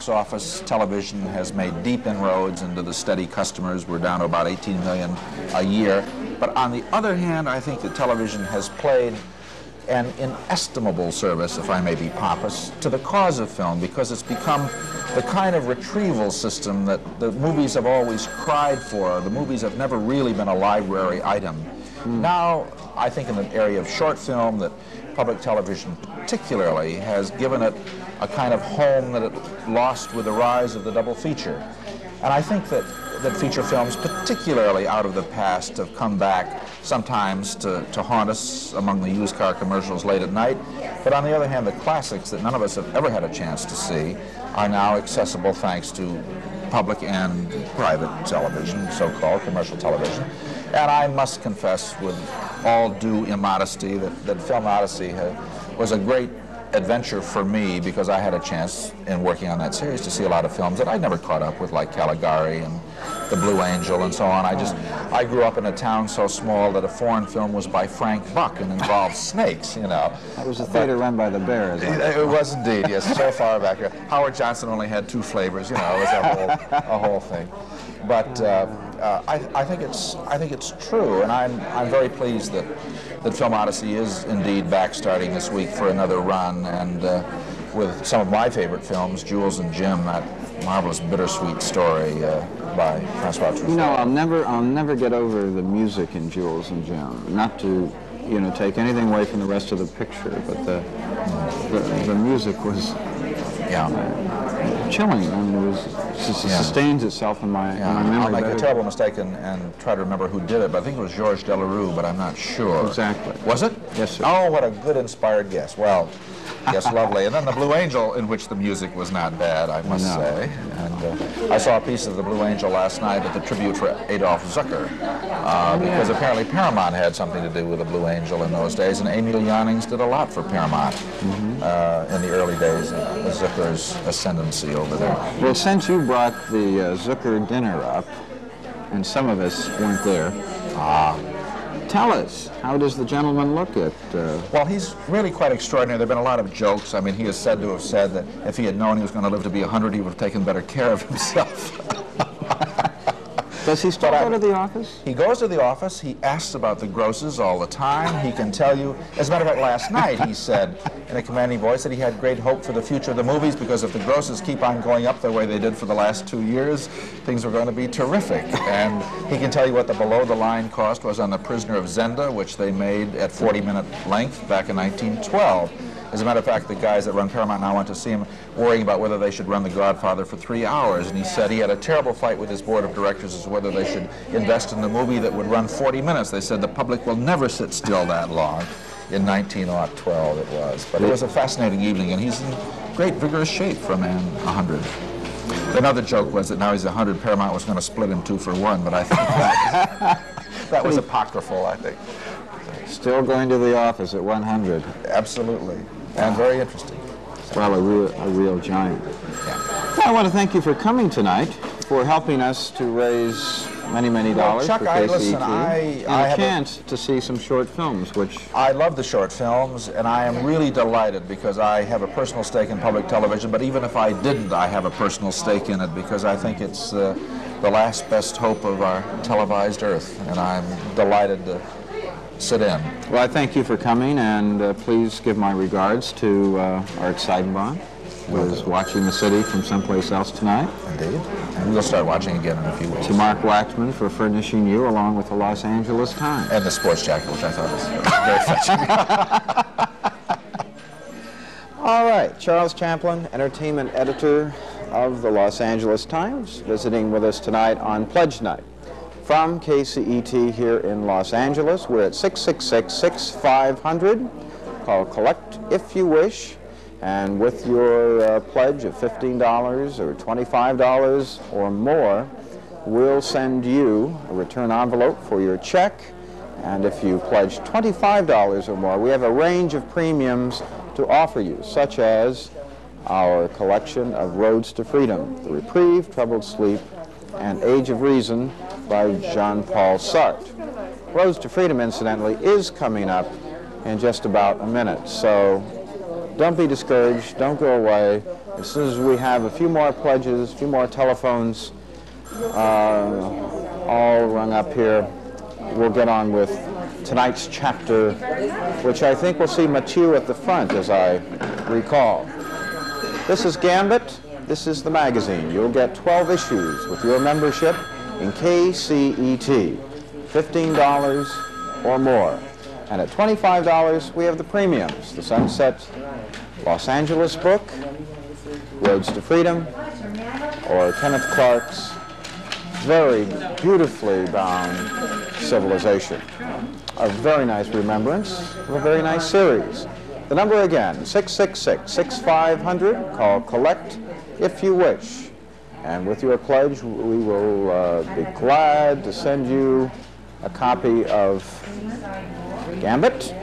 office, television has made deep inroads into the steady customers. We're down to about 18 million a year. But on the other hand, I think that television has played an inestimable service, if I may be pompous, to the cause of film, because it's become the kind of retrieval system that the movies have always cried for. The movies have never really been a library item. Now, I think in the area of short film, that public television particularly has given it a kind of home that it lost with the rise of the double feature. And I think that feature films, particularly out of the past, have come back sometimes to haunt us among the used car commercials late at night. But on the other hand, the classics that none of us have ever had a chance to see are now accessible thanks to public and private television, so-called commercial television. And I must confess with all due immodesty that Film Odyssey was a great adventure for me, because I had a chance in working on that series to see a lot of films that I'd never caught up with, like Caligari and The Blue Angel and so on. I grew up in a town so small that a foreign film was by Frank Buck and involved snakes, you know. That was a theater run by the Bears. It was indeed, yes, so far back here. Howard Johnson only had 2 flavors, you know, it was a whole thing. But I think it's true, and I'm very pleased that Film Odyssey is indeed back starting this week for another run, and with some of my favorite films, Jules and Jim, that marvelous bittersweet story by Francois Truffaut. You know, I'll never get over the music in Jules and Jim. Not to, you know, take anything away from the rest of the picture, but the music was chilling, and it sustains itself in my memory. I'll make a terrible mistake and try to remember who did it, but I think it was Georges Delerue, but I'm not sure. Exactly. Was it? Yes, sir. Oh, what a good inspired guess. Well, yes, lovely. And then The Blue Angel, in which the music was not bad, I must say. And I saw a piece of The Blue Angel last night at the tribute for Adolph Zucker, because apparently Paramount had something to do with The Blue Angel in those days, and Emil Jannings did a lot for Paramount in the early days of Zucker's ascendancy over there. Well, since you brought the Zucker dinner up, and some of us weren't there, tell us, how does the gentleman look at... Well, he's really quite extraordinary. There have been a lot of jokes. I mean, he is said to have said that if he had known he was going to live to be 100, he would have taken better care of himself. Does he still go to the office? He goes to the office. He asks about the grosses all the time. He can tell you. As a matter of fact, last night he said in a commanding voice that he had great hope for the future of the movies, because if the grosses keep on going up the way they did for the last 2 years, things were going to be terrific. And he can tell you what the below-the-line cost was on The Prisoner of Zenda, which they made at 40-minute length back in 1912. As a matter of fact, the guys that run Paramount now went to see him worrying about whether they should run The Godfather for 3 hours, and he said he had a terrible fight with his board of directors as to whether they should invest in a movie that would run 40 minutes. They said the public will never sit still that long. In 1912 it was. But it was a fascinating evening, and he's in great vigorous shape for a man 100. Another joke was that now he's 100, Paramount was going to split him 2 for 1, but I think that was apocryphal, I think. Still going to the office at 100. Absolutely. And very interesting. Well, a real giant. Yeah. Well, I want to thank you for coming tonight, for helping us to raise many, many dollars Chuck, for KCET. listen, and a chance to see some short films, which... I love the short films, and I am really delighted because I have a personal stake in public television, but even if I didn't, I have a personal stake in it because I think it's the last best hope of our televised earth, and I'm delighted to sit in. Well, I thank you for coming, and please give my regards to Art Seidenbaum, who is watching the city from someplace else tonight. Indeed. And we'll start watching again in a few weeks. To Mark Waxman for furnishing you along with the Los Angeles Times. And the sports jacket, which I thought was very fetching. All right, Charles Champlin, entertainment editor of the Los Angeles Times, visiting with us tonight on Pledge Night. From KCET here in Los Angeles, we're at 666-6500. Call collect if you wish, and with your pledge of $15 or $25 or more, we'll send you a return envelope for your check. And if you pledge $25 or more, we have a range of premiums to offer you, such as our collection of Roads to Freedom, The Reprieve, Troubled Sleep, and Age of Reason by Jean-Paul Sartre. Roads to Freedom, incidentally, is coming up in just about a minute, so don't be discouraged. Don't go away. As soon as we have a few more pledges, a few more telephones all rung up here, we'll get on with tonight's chapter, which I think will see Mathieu at the front, as I recall. This is Gambit. This is the magazine. You'll get 12 issues with your membership in KCET, $15 or more. And at $25, we have the premiums, the Sunset Los Angeles book, Roads to Freedom, or Kenneth Clark's very beautifully bound Civilization. A very nice remembrance of a very nice series. The number again, 666-6500. Call Collect if you wish. And with your pledge, we will be glad to send you a copy of Gambit,